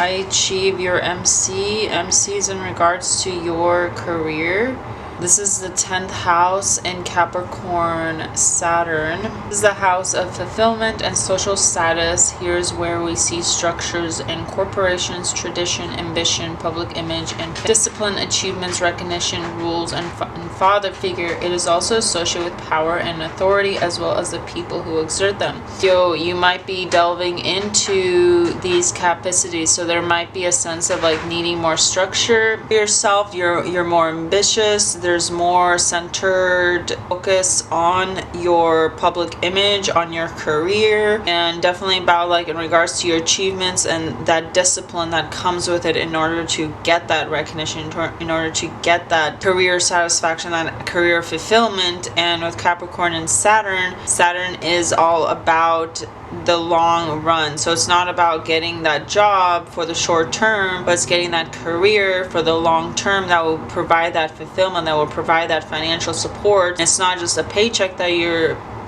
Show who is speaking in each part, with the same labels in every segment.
Speaker 1: I achieve your MC. MC is in regards to your career. This is the 10th house in Capricorn Saturn. This is the house of fulfillment and social status. Here's where we see structures in corporations, tradition, ambition, public image, and discipline, achievements, recognition, rules, and father figure. It is also associated with power and authority, as well as the people who exert them. You might be delving into these capacities, so there might be a sense of like needing more structure for yourself. You're more ambitious. There's more centered focus on your public image, on your career, and definitely about like in regards to your achievements and that discipline that comes with it in order to get that recognition, in order to get that career satisfaction, that career fulfillment. And with Capricorn and Saturn is all about the long run. So it's not about getting that job for the short term, but it's getting that career for the long term that will provide that fulfillment, that will provide that financial support. It's not just a paycheck that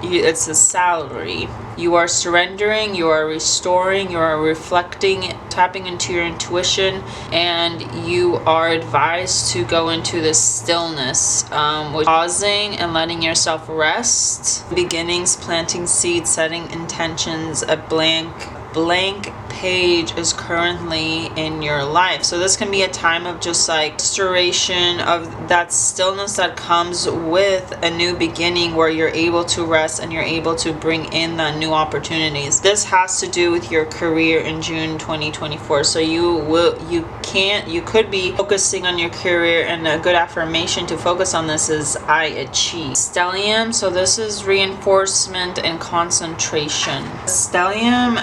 Speaker 1: it's a salary. You are surrendering, you are restoring, you are reflecting, tapping into your intuition, and you are advised to go into this stillness, with pausing and letting yourself rest. Beginnings, planting seeds, setting intentions. A blank page is currently in your life. So this can be a time of just like restoration of that stillness that comes with a new beginning, where you're able to rest and you're able to bring in the new opportunities. This has to do with your career in June 2024. So you could be focusing on your career, and a good affirmation to focus on this is I achieve. Stellium, so this is reinforcement and concentration. Stellium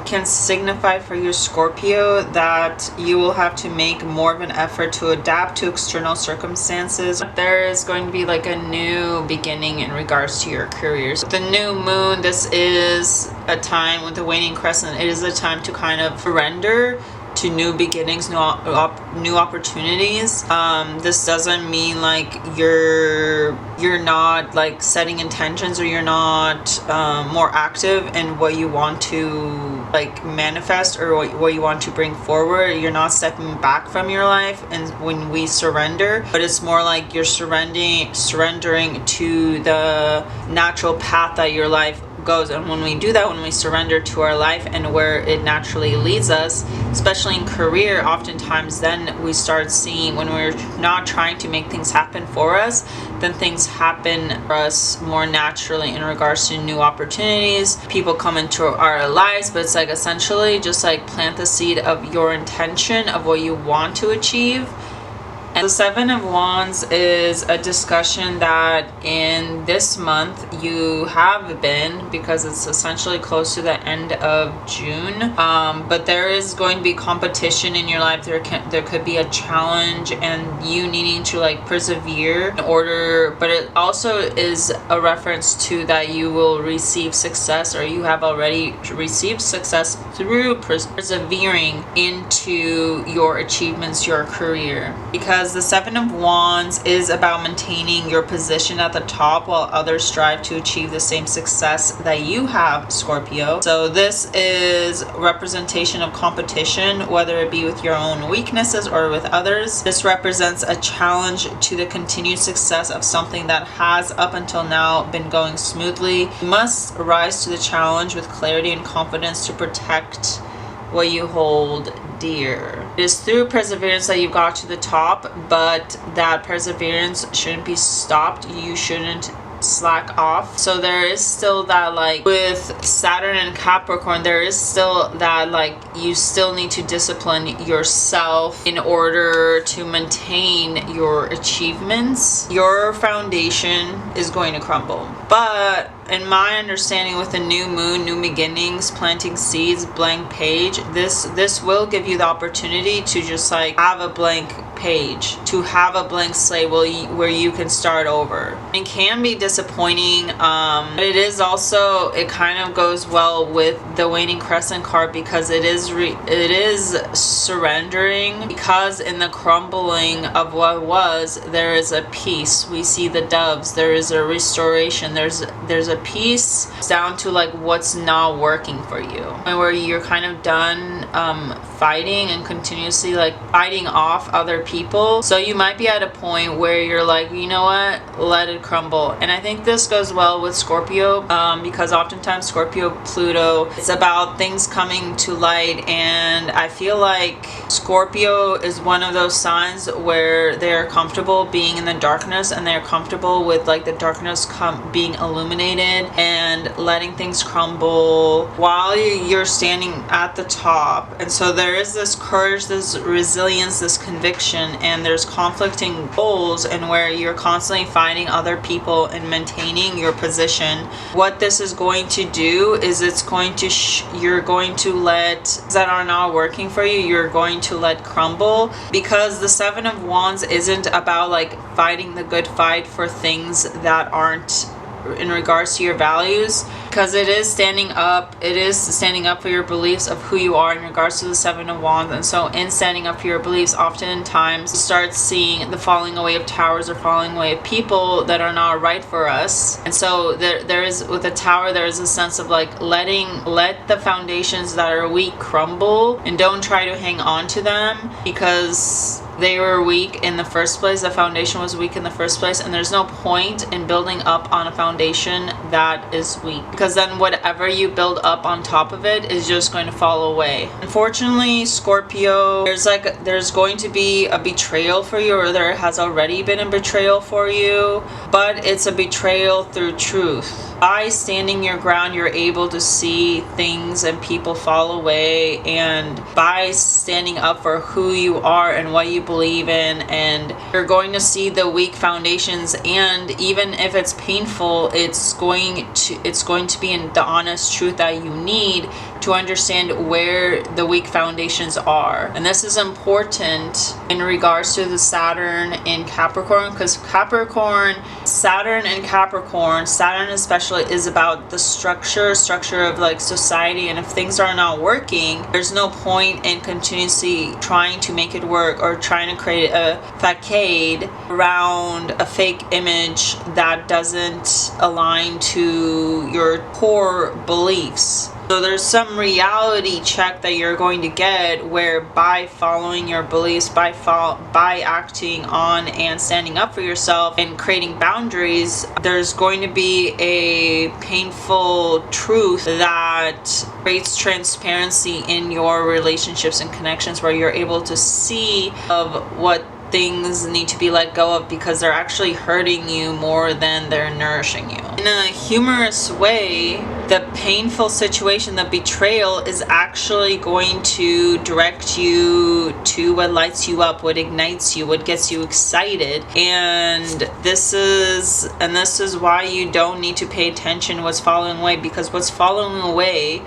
Speaker 1: can signify for your Scorpio that you will have to make more of an effort to adapt to external circumstances. There is going to be like a new beginning in regards to your careers. The new moon, this is a time with the waning crescent. It is a time to kind of surrender to new beginnings, new opportunities. This doesn't mean like you're not like setting intentions, or you're not more active in what you want to like manifest, or what you want to bring forward. You're not stepping back from your life, and when we surrender, but it's more like you're surrendering to the natural path that your life goes. And when we do that, when we surrender to our life and where it naturally leads us, especially in career, oftentimes then we start seeing, when we're not trying to make things happen for us, then things happen for us more naturally in regards to new opportunities. People come into our lives, but it's like essentially just like plant the seed of your intention of what you want to achieve. And the Seven of Wands is a discussion that in this month you have been, because it's essentially close to the end of June. But there is going to be competition in your life. There could be a challenge, and you needing to like persevere in order. But it also is a reference to that you will receive success, or you have already received success through persevering into your achievements, your career. Because the Seven of Wands is about maintaining your position at the top while others strive to achieve the same success that you have, Scorpio. So this is representation of competition, whether it be with your own weaknesses or with others. This represents a challenge to the continued success of something that has up until now been going smoothly. You must rise to the challenge with clarity and confidence to protect what you hold dear. It is through perseverance that you got to the top, but that perseverance shouldn't be stopped. You shouldn't slack off. So there is still that, like with Saturn and Capricorn, there is still that, like, you still need to discipline yourself in order to maintain your achievements. Your foundation is going to crumble, but in my understanding, with the new moon, new beginnings, planting seeds, blank page, this will give you the opportunity to just like have a blank page, to have a blank slate where you can start over. It can be disappointing, but it is also, it kind of goes well with the waning crescent card, because it is surrendering, because in the crumbling of what was, there is a peace. We see the doves, there is a restoration, there's a peace down to like what's not working for you, and where you're kind of done fighting and continuously like fighting off other people. So you might be at a point where you're like, you know what, let it crumble. And I think this goes well with Scorpio, because oftentimes Scorpio Pluto, it's about things coming to light, and I feel like Scorpio is one of those signs where they're comfortable being in the darkness, and they're comfortable with like the darkness being illuminated and letting things crumble while you're standing at the top. And so there is this courage, this resilience, this conviction, and there's conflicting goals, and where you're constantly fighting other people and maintaining your position. What this is going to do is it's going to you're going to let that are not working for you, you're going to let crumble, because the Seven of Wands isn't about like fighting the good fight for things that aren't in regards to your values, because it is standing up for your beliefs of who you are in regards to the Seven of Wands. And so in standing up for your beliefs, oftentimes you start seeing the falling away of towers or falling away of people that are not right for us. And so there is, with the Tower, there is a sense of like let the foundations that are weak crumble, and don't try to hang on to them because they were weak in the first place. The foundation was weak in the first place, and there's no point in building up on a foundation that is weak, because then whatever you build up on top of it is just going to fall away. Unfortunately, Scorpio, there's going to be a betrayal for you, or there has already been a betrayal for you, but it's a betrayal through truth. By standing your ground, you're able to see things and people fall away, and by standing up for who you are and what you believe in, and you're going to see the weak foundations, and even if it's painful, it's going to be in the honest truth that you need to understand where the weak foundations are. And this is important in regards to the Saturn in Capricorn, because Saturn and Capricorn, Saturn especially, is about the structure of like society, and if things are not working, there's no point in continuously trying to make it work or trying to create a facade around a fake image that doesn't align to your core beliefs. So there's some reality check that you're going to get, where by following your beliefs, by acting on and standing up for yourself and creating boundaries, there's going to be a painful truth that creates transparency in your relationships and connections, where you're able to see of what things need to be let go of, because they're actually hurting you more than they're nourishing you. In a humorous way, the painful situation, the betrayal, is actually going to direct you to what lights you up, what ignites you, what gets you excited. And this is why you don't need to pay attention what's falling away, because what's falling away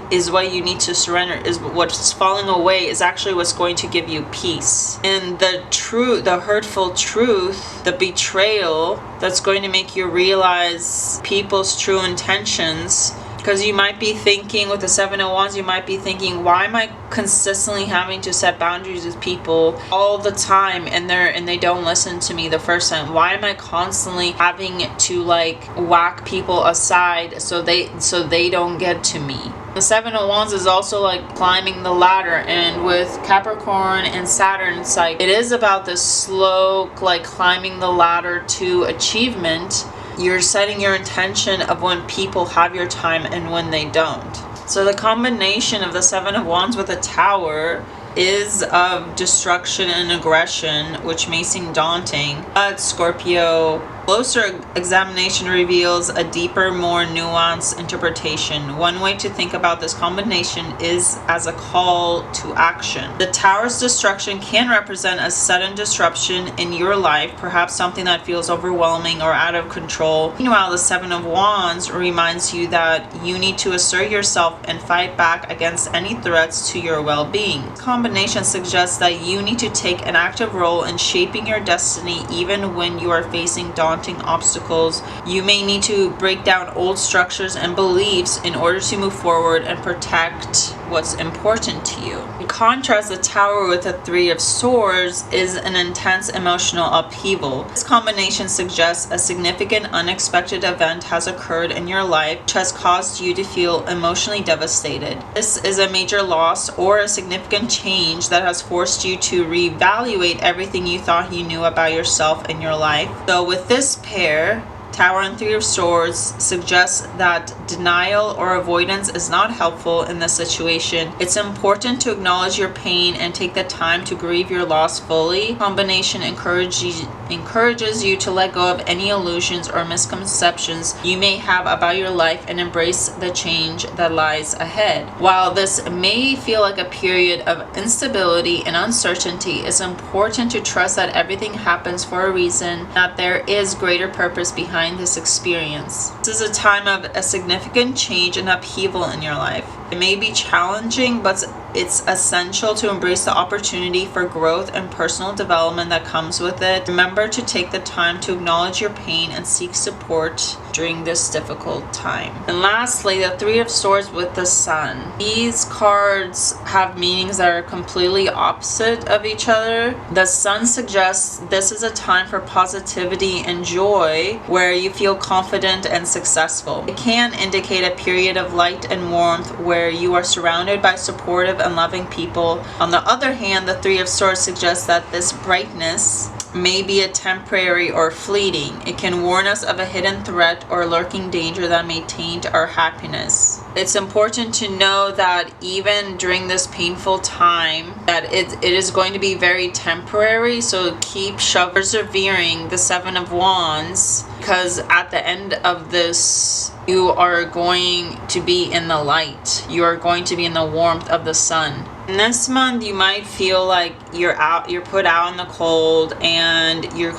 Speaker 1: is what you need to surrender. Is what's falling away is actually what's going to give you peace. And the hurtful truth, the betrayal, that's going to make you realize people's true intentions. Because you might be thinking, with the Seven of Wands, you might be thinking, why am I consistently having to set boundaries with people all the time, and they don't listen to me the first time? Why am I constantly having to like whack people aside so they don't get to me? The Seven of Wands is also like climbing the ladder, and with Capricorn and Saturn, it's like it is about this slow like climbing the ladder to achievement. You're setting your intention of when people have your time and when they don't. So the combination of the Seven of Wands with a Tower is of destruction and aggression, which may seem daunting, but Scorpio, Closer examination reveals a deeper, more nuanced interpretation. One way to think about this combination is as a call to action. The Tower's destruction can represent a sudden disruption in your life, perhaps something that feels overwhelming or out of control. Meanwhile, the Seven of Wands reminds you that you need to assert yourself and fight back against any threats to your well-being. This combination suggests that you need to take an active role in shaping your destiny even when you are facing daunting obstacles. You may need to break down old structures and beliefs in order to move forward and protect what's important to you. In contrast, the Tower with the Three of Swords is an intense emotional upheaval. This combination suggests a significant unexpected event has occurred in your life which has caused you to feel emotionally devastated. This is a major loss or a significant change that has forced you to reevaluate everything you thought you knew about yourself and your life. So with this pair, Tower and Three of Swords suggests that denial or avoidance is not helpful in this situation. It's important to acknowledge your pain and take the time to grieve your loss fully. The combination encourages you to let go of any illusions or misconceptions you may have about your life and embrace the change that lies ahead. While this may feel like a period of instability and uncertainty, it's important to trust that everything happens for a reason, that there is greater purpose behind this experience. This is a time of a significant change and upheaval in your life. It may be challenging, but it's essential to embrace the opportunity for growth and personal development that comes with it. Remember to take the time to acknowledge your pain and seek support during this difficult time. And lastly, the Three of Swords with the Sun. These cards have meanings that are completely opposite of each other. The Sun suggests this is a time for positivity and joy where you feel confident and successful. It can indicate a period of light and warmth where you are surrounded by supportive and loving people. On the other hand, the Three of Swords suggests that this brightness may be a temporary or fleeting. It can warn us of a hidden threat or lurking danger that may taint our happiness. It's important to know that even during this painful time, that it is going to be very temporary, so keep persevering the Seven of Wands, because at the end of this, you are going to be in the light. You are going to be in the warmth of the sun. This month you might feel like you're put out in the cold and you're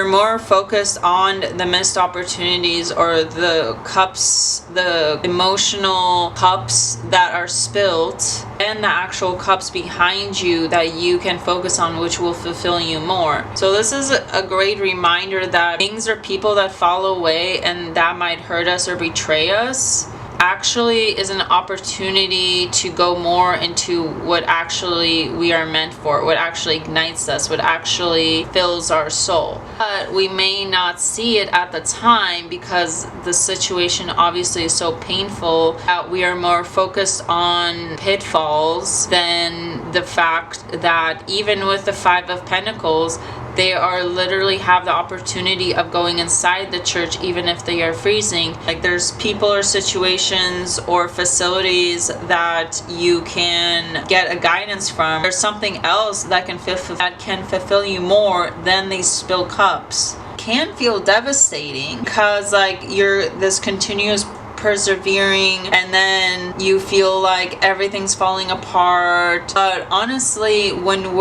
Speaker 1: more focused on the missed opportunities or the cups, the emotional cups that are spilt, and the actual cups behind you that you can focus on, which will fulfill you more. So this is a great reminder that things or people that fall away and that might hurt us or betray us actually is an opportunity to go more into what actually we are meant for, what actually ignites us, what actually fills our soul. But we may not see it at the time because the situation obviously is so painful that we are more focused on pitfalls than the fact that even with the Five of Pentacles, they are literally have the opportunity of going inside the church even if they are freezing. Like there's people or situations or facilities that you can get a guidance from. There's something else that can fulfill you more than these spilled cups. Can feel devastating because like you're this continuous persevering and then you feel like everything's falling apart. But honestly, when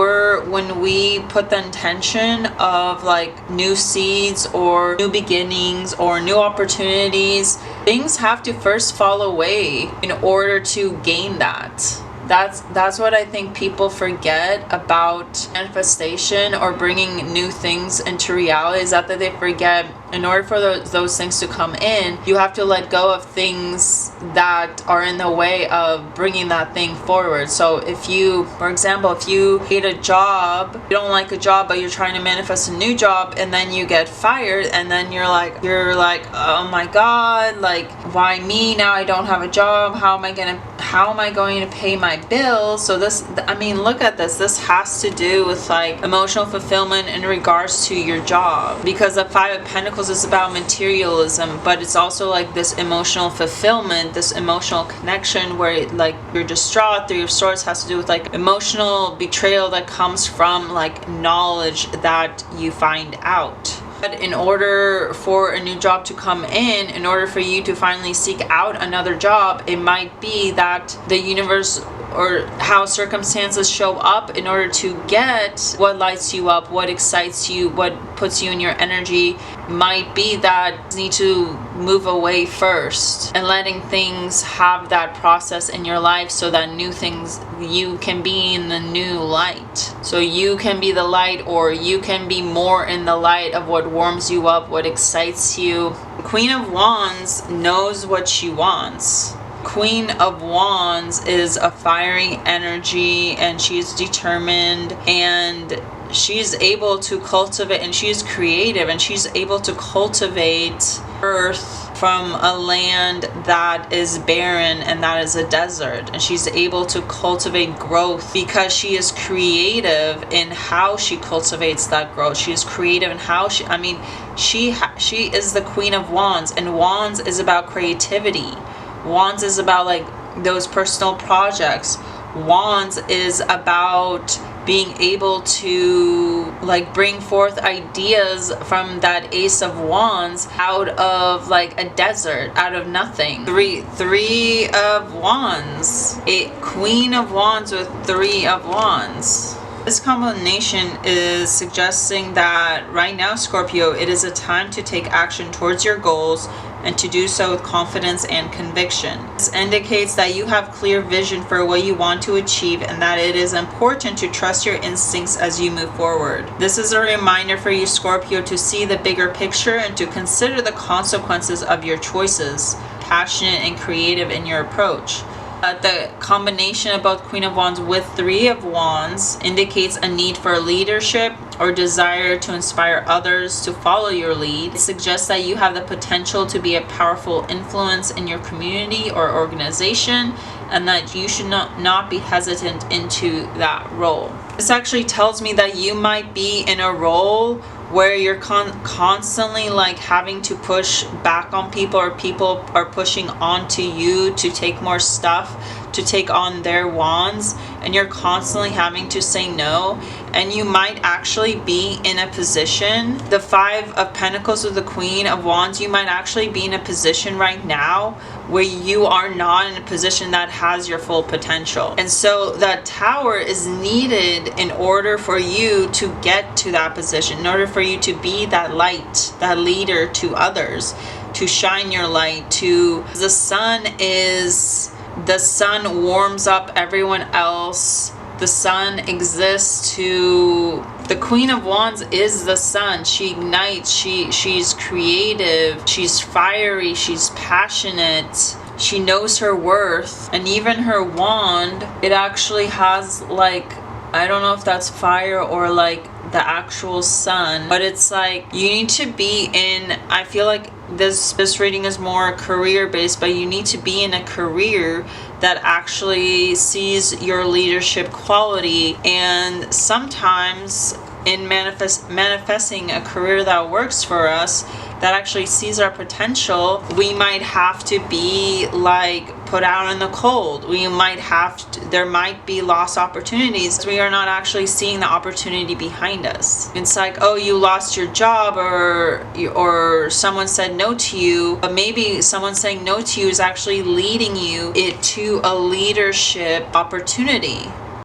Speaker 1: we put the intention of like new seeds or new beginnings or new opportunities, things have to first fall away in order to gain that. That's what I think people forget about manifestation or bringing new things into reality, is that they forget in order for those things to come in, you have to let go of things that are in the way of bringing that thing forward. So if you, for example, if you hate a job, you don't like a job, but you're trying to manifest a new job, and then you get fired, and then you're like, oh my God, like, why me? Now I don't have a job. How am I going to pay my bills? So this, I mean, look at this. This has to do with like emotional fulfillment in regards to your job, because the Five of Pentacles is about materialism, but it's also like this emotional fulfillment, this emotional connection where like you're distraught. Three of Swords has to do with like emotional betrayal that comes from like knowledge that you find out. But in order for a new job to come in order for you to finally seek out another job, it might be that the universe or how circumstances show up in order to get what lights you up, what excites you, what puts you in your energy, might be that you need to move away first and letting things have that process in your life so that new things, you can be in the new light. So you can be the light, or you can be more in the light of what warms you up, what excites you. Queen of Wands knows what she wants. Queen of Wands is a fiery energy, and she's determined, and she's able to cultivate, and she's creative, and she's able to cultivate earth from a land that is barren and that is a desert, and she's able to cultivate growth because she is creative in how she cultivates that growth. She is creative in how she is the Queen of Wands, and Wands is about creativity. Wands is about like those personal projects. Wands is about being able to like bring forth ideas from that Ace of Wands out of like a desert, out of nothing. Three of Wands. A Queen of Wands with Three of Wands. This combination is suggesting that right now, Scorpio, it is a time to take action towards your goals and to do so with confidence and conviction. This indicates that you have clear vision for what you want to achieve and that it is important to trust your instincts as you move forward. This is a reminder for you, Scorpio, to see the bigger picture and to consider the consequences of your choices. Passionate and creative in your approach. The combination of both Queen of Wands with Three of Wands indicates a need for leadership or desire to inspire others to follow your lead. It suggests that you have the potential to be a powerful influence in your community or organization, and that you should not be hesitant into that role. This actually tells me that you might be in a role where you're constantly like having to push back on people, or people are pushing onto you to take more stuff, to take on their wands, and you're constantly having to say no. And you might actually be in a position, the Five of Pentacles with the Queen of Wands, you might actually be in a position right now where you are not in a position that has your full potential. And so that Tower is needed in order for you to get to that position, in order for you to be that light, that leader to others, to shine your light to the sun warms up everyone else. The sun exists to the Queen of Wands is the sun. She ignites, she's creative, she's fiery, she's passionate, she knows her worth. And even her wand, it actually has like, I don't know if that's fire or like the actual sun, but it's like you need to be in, I feel like this reading is more career based, but you need to be in a career that actually sees your leadership quality. And sometimes in manifesting a career that works for us, that actually sees our potential, we might have to be like put out in the cold. We might have to, there might be lost opportunities. We are not actually seeing the opportunity behind us. It's like, oh, you lost your job, or someone said no to you, but maybe someone saying no to you is actually leading you to a leadership opportunity.